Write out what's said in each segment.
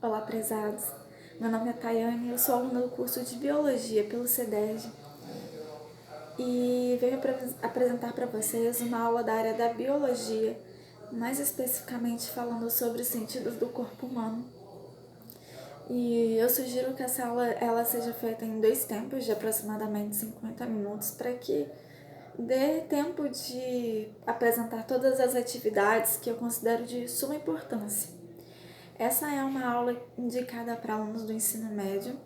Olá, prezados. Meu nome é Tayane e eu sou aluna do curso de Biologia pelo CEDERJ e venho apresentar para vocês uma aula da área da Biologia, mais especificamente falando sobre os sentidos do corpo humano. E eu sugiro que essa aula ela seja feita em 2 tempos de aproximadamente 50 minutos para que dê tempo de apresentar todas as atividades que eu considero de suma importância. Essa é uma aula indicada para alunos do ensino médio,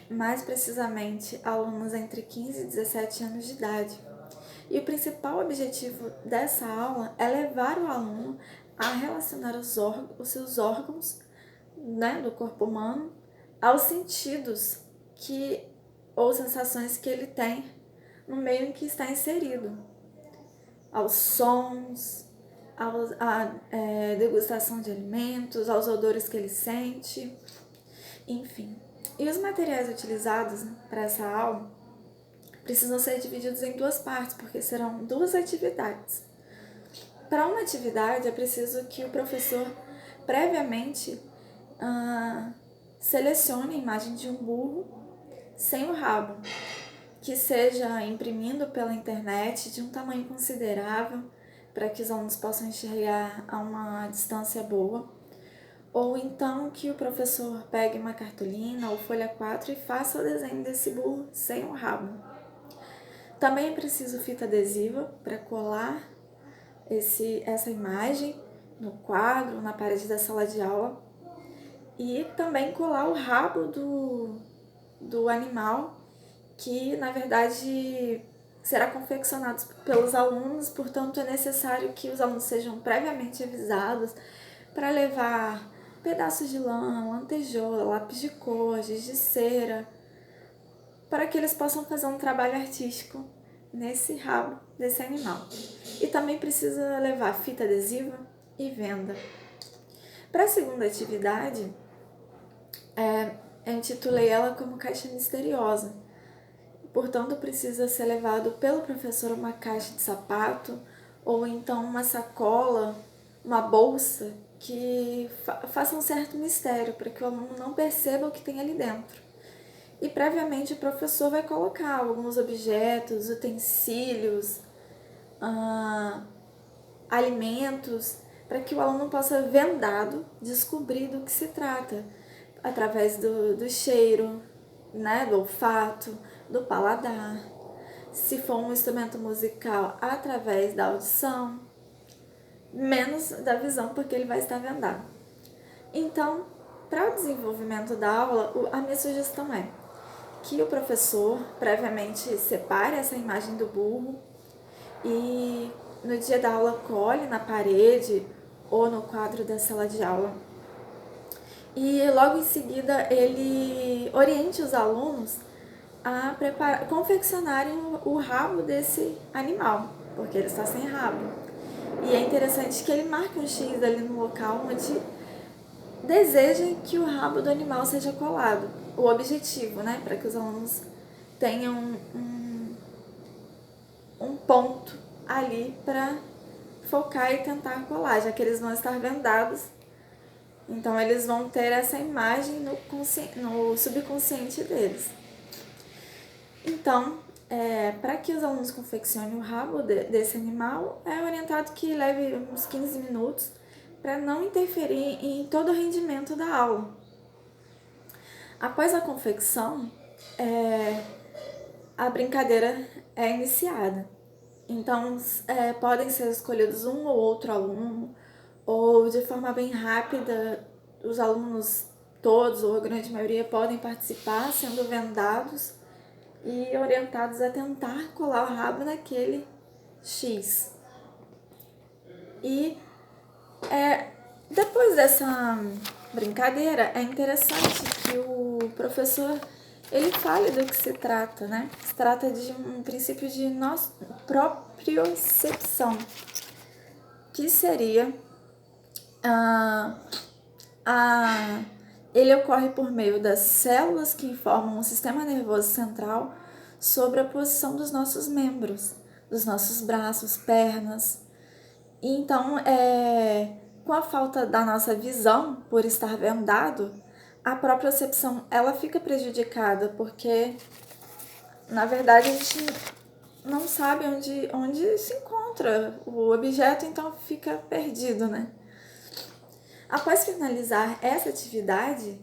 mais precisamente alunos entre 15 e 17 anos de idade. E o principal objetivo dessa aula é levar o aluno a relacionar os seus órgãos, do corpo humano aos sentidos ou sensações que ele tem no meio em que está inserido, aos sons, à degustação de alimentos, aos odores que ele sente, enfim. E os materiais utilizados para essa aula precisam ser divididos em 2 partes, porque serão 2 atividades. Para uma atividade é preciso que o professor previamente selecione a imagem de um burro sem o rabo, que seja imprimindo pela internet de um tamanho considerável para que os alunos possam enxergar a uma distância boa, ou então que o professor pegue uma cartolina ou folha 4 e faça o desenho desse burro sem o rabo. Também é preciso fita adesiva para colar essa imagem no quadro, na parede da sala de aula, e também colar o rabo do animal, que na verdade será confeccionado pelos alunos, portanto é necessário que os alunos sejam previamente avisados para levar pedaços de lã, lantejoula, lápis de cor, giz de cera, para que eles possam fazer um trabalho artístico nesse rabo desse animal. E também precisa levar fita adesiva e venda. Para a segunda atividade, eu intitulei ela como Caixa Misteriosa. Portanto, precisa ser levado pelo professor uma caixa de sapato ou então uma sacola, uma bolsa que faça um certo mistério para que o aluno não perceba o que tem ali dentro. E previamente o professor vai colocar alguns objetos, utensílios, alimentos, para que o aluno possa, vendado, descobrir do que se trata, através do cheiro, do olfato, do paladar. Se for um instrumento musical, através da audição, menos da visão, porque ele vai estar vendado. Então, para o desenvolvimento da aula, a minha sugestão é que o professor previamente separe essa imagem do burro e no dia da aula cole na parede ou no quadro da sala de aula. E logo em seguida ele oriente os alunos a confeccionarem o rabo desse animal, porque ele está sem rabo. E é interessante que ele marque um X ali no local onde deseja que o rabo do animal seja colado. O objetivo, para que os alunos tenham um ponto ali para focar e tentar colar, já que eles vão estar vendados. Então eles vão ter essa imagem no subconsciente deles. Então, para que os alunos confeccionem o rabo desse animal, é orientado que leve uns 15 minutos para não interferir em todo o rendimento da aula. Após a confecção, a brincadeira é iniciada. Então, podem ser escolhidos um ou outro aluno, ou de forma bem rápida, os alunos todos, ou a grande maioria, podem participar, sendo vendados e orientados a tentar colar o rabo naquele X. E depois dessa brincadeira, é interessante que o professor ele fale do que se trata, Se trata de um princípio de propriocepção, que seria ele ocorre por meio das células que informam o sistema nervoso central sobre a posição dos nossos membros, dos nossos braços, pernas. E então, com a falta da nossa visão, por estar vendado, a própria percepção ela fica prejudicada, porque na verdade a gente não sabe onde se encontra o objeto, então fica perdido, né? Após finalizar essa atividade,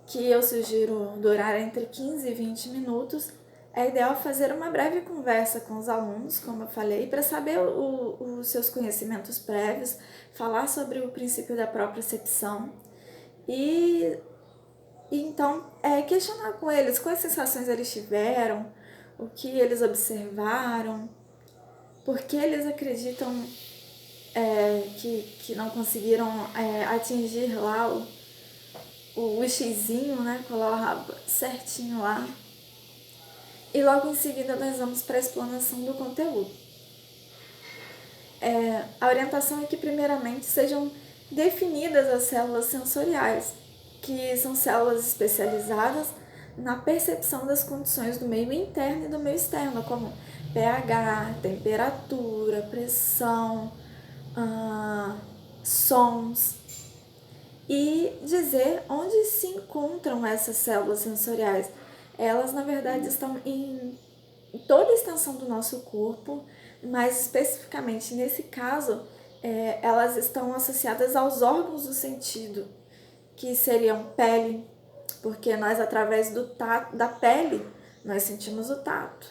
que eu sugiro durar entre 15 e 20 minutos, é ideal fazer uma breve conversa com os alunos, como eu falei, para saber os seus conhecimentos prévios, falar sobre o princípio da propriocepção e então questionar com eles quais sensações eles tiveram, o que eles observaram, por que eles acreditam que não conseguiram atingir lá o xizinho, né? Colar certinho lá. E logo em seguida nós vamos para a explanação do conteúdo. A orientação é que primeiramente sejam definidas as células sensoriais, que são células especializadas na percepção das condições do meio interno e do meio externo, como pH, temperatura, pressão, sons, e dizer onde se encontram essas células sensoriais. Elas, na verdade, estão em toda a extensão do nosso corpo, mas especificamente nesse caso, elas estão associadas aos órgãos do sentido, que seriam pele, porque nós, através do tato, da pele, nós sentimos o tato.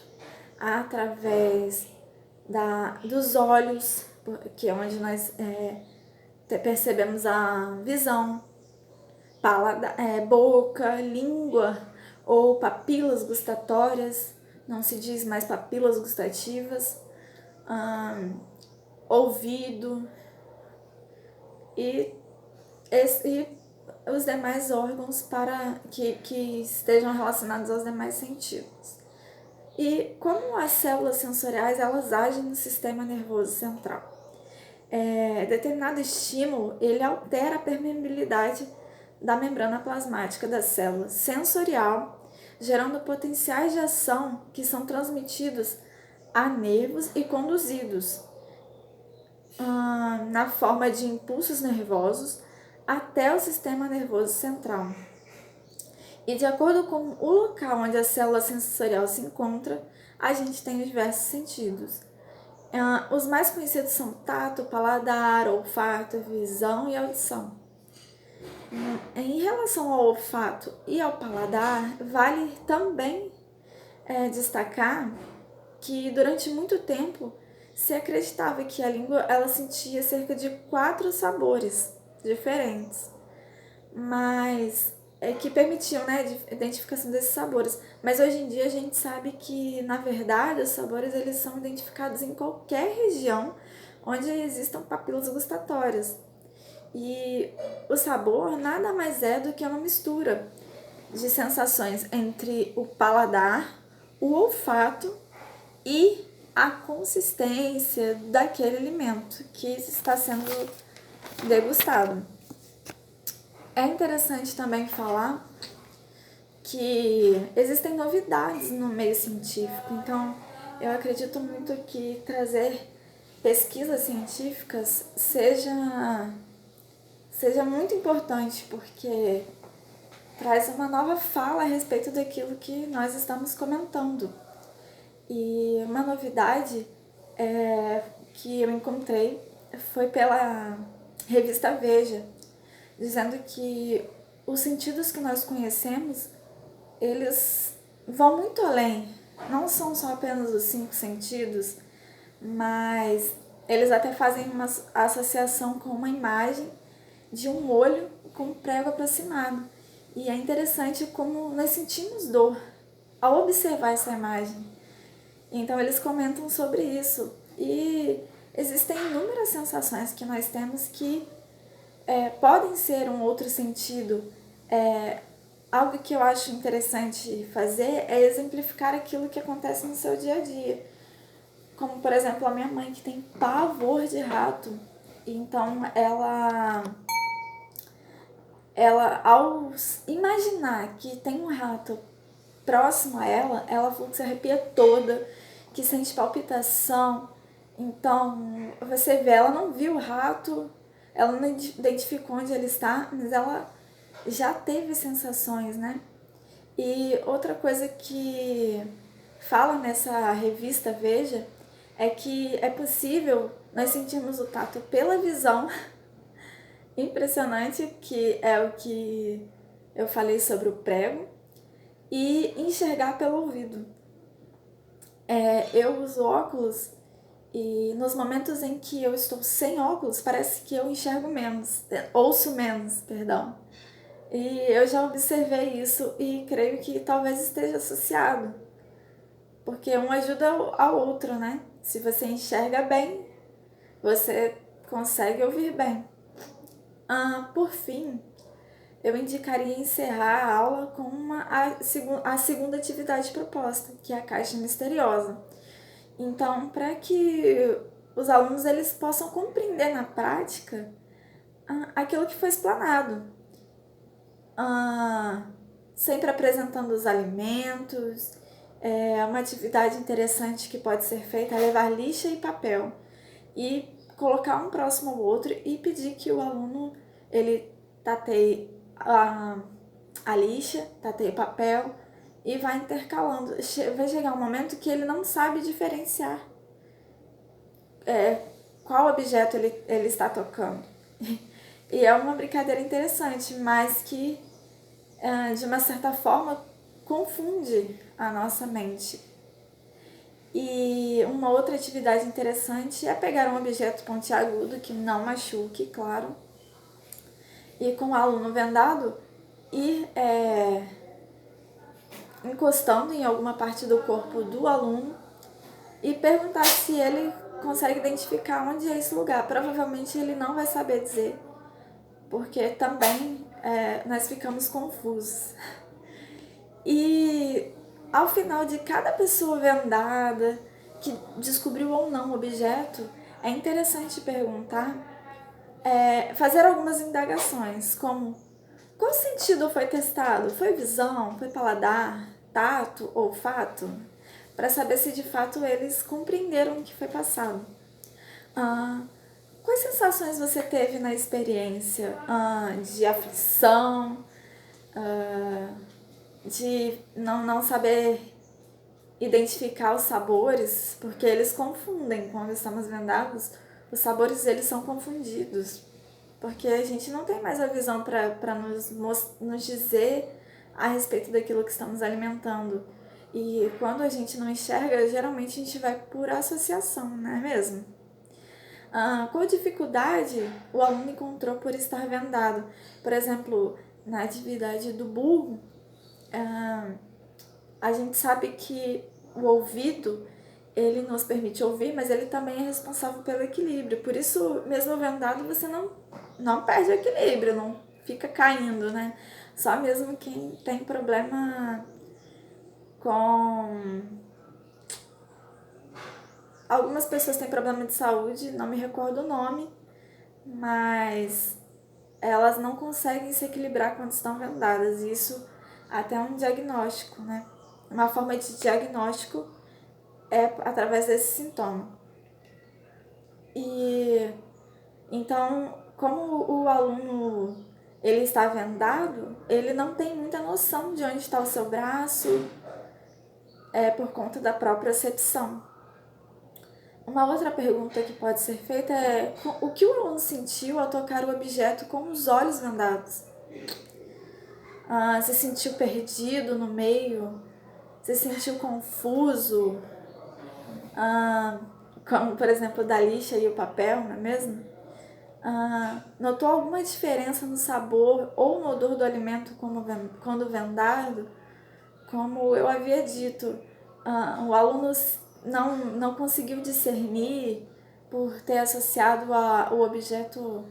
Através dos olhos, que é onde nós percebemos a visão, boca, língua ou papilas gustatórias, não se diz mais papilas gustativas, ouvido e os demais órgãos que estejam relacionados aos demais sentidos. E como as células sensoriais elas agem no sistema nervoso central. Determinado estímulo ele altera a permeabilidade da membrana plasmática da célula sensorial, gerando potenciais de ação que são transmitidos a nervos e conduzidos na forma de impulsos nervosos até o sistema nervoso central. E de acordo com o local onde a célula sensorial se encontra, a gente tem diversos sentidos. Os mais conhecidos são tato, paladar, olfato, visão e audição. Em relação ao olfato e ao paladar, vale também destacar que durante muito tempo se acreditava que a língua ela sentia cerca de 4 sabores diferentes, mas que permitiam, né, a identificação desses sabores. Mas hoje em dia a gente sabe que, na verdade, os sabores eles são identificados em qualquer região onde existam papilas gustatórias. E o sabor nada mais é do que uma mistura de sensações entre o paladar, o olfato e a consistência daquele alimento que está sendo degustado. É interessante também falar que existem novidades no meio científico, então eu acredito muito que trazer pesquisas científicas seja muito importante, porque traz uma nova fala a respeito daquilo que nós estamos comentando. E uma novidade que eu encontrei foi pela revista Veja, dizendo que os sentidos que nós conhecemos, eles vão muito além. Não são só apenas os 5 sentidos, mas eles até fazem uma associação com uma imagem de um olho com um prego aproximado. E é interessante como nós sentimos dor ao observar essa imagem. Então eles comentam sobre isso. E existem inúmeras sensações que nós temos que podem ser um outro sentido. Algo que eu acho interessante fazer é exemplificar aquilo que acontece no seu dia a dia. Como, por exemplo, a minha mãe, que tem pavor de rato. Então, ela ao imaginar que tem um rato próximo a ela, ela falou que se arrepia toda, que sente palpitação. Então, você vê, ela não viu o rato, ela não identificou onde ele está, mas ela já teve sensações, né? E outra coisa que fala nessa revista Veja é que é possível nós sentirmos o tato pela visão, impressionante, que é o que eu falei sobre o prego, e enxergar pelo ouvido. Eu uso óculos e nos momentos em que eu estou sem óculos, parece que eu enxergo menos, ouço menos, perdão. E eu já observei isso e creio que talvez esteja associado, porque um ajuda ao outro, né? Se você enxerga bem, você consegue ouvir bem. Por fim, eu indicaria encerrar a aula com a segunda atividade proposta, que é a caixa misteriosa. Então, para que os alunos eles possam compreender na prática aquilo que foi explanado, sempre apresentando os alimentos. Uma atividade interessante que pode ser feita é levar lixa e papel e colocar um próximo ao outro e pedir que o aluno ele tateie a lixa, tateie o papel e vai intercalando. Vai chegar um momento que ele não sabe diferenciar qual objeto ele está tocando. E é uma brincadeira interessante, mas que de uma certa forma confunde a nossa mente. E uma outra atividade interessante é pegar um objeto pontiagudo que não machuque, claro, e com o aluno vendado ir encostando em alguma parte do corpo do aluno e perguntar se ele consegue identificar onde é esse lugar. Provavelmente ele não vai saber dizer, porque também nós ficamos confusos. E ao final de cada pessoa vendada que descobriu ou não o objeto, é interessante perguntar, fazer algumas indagações, como: qual sentido foi testado? Foi visão? Foi paladar? Tato? Olfato? Para saber se de fato eles compreenderam o que foi passado. Quais sensações você teve na experiência? De aflição? De não saber identificar os sabores? Porque eles confundem quando estamos vendados. Os sabores eles são confundidos. Porque a gente não tem mais a visão para nos dizer a respeito daquilo que estamos alimentando. E quando a gente não enxerga, geralmente a gente vai por associação, não é mesmo? Qual dificuldade o aluno encontrou por estar vendado? Por exemplo, na atividade do burro, a gente sabe que o ouvido ele nos permite ouvir, mas ele também é responsável pelo equilíbrio. Por isso, mesmo vendado, você não perde o equilíbrio, não fica caindo, né? Só mesmo quem tem problema com... Algumas pessoas têm problema de saúde, não me recordo o nome, mas elas não conseguem se equilibrar quando estão vendadas. Isso até é um diagnóstico, né? Uma forma de diagnóstico é através desse sintoma. E então, como o aluno ele está vendado, ele não tem muita noção de onde está o seu braço, por conta da própria percepção. Uma outra pergunta que pode ser feita é: o que o aluno sentiu ao tocar o objeto com os olhos vendados? Se sentiu perdido no meio? Se sentiu confuso? Como, por exemplo, da lixa e o papel, não é mesmo? Notou alguma diferença no sabor ou no odor do alimento quando vendado? Como eu havia dito, o aluno não conseguiu discernir por ter associado o objeto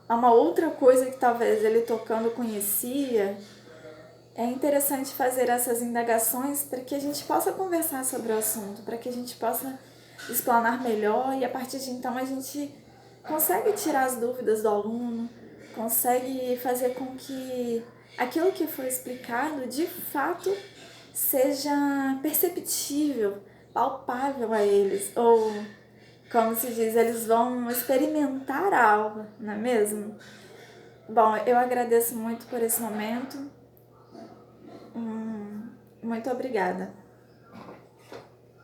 a uma outra coisa que talvez ele tocando conhecia. É interessante fazer essas indagações para que a gente possa conversar sobre o assunto, para que a gente possa explanar melhor e a partir de então a gente consegue tirar as dúvidas do aluno, consegue fazer com que aquilo que foi explicado de fato seja perceptível, palpável a eles, ou como se diz, eles vão experimentar a aula, não é mesmo? Bom, eu agradeço muito por esse momento. Muito obrigada.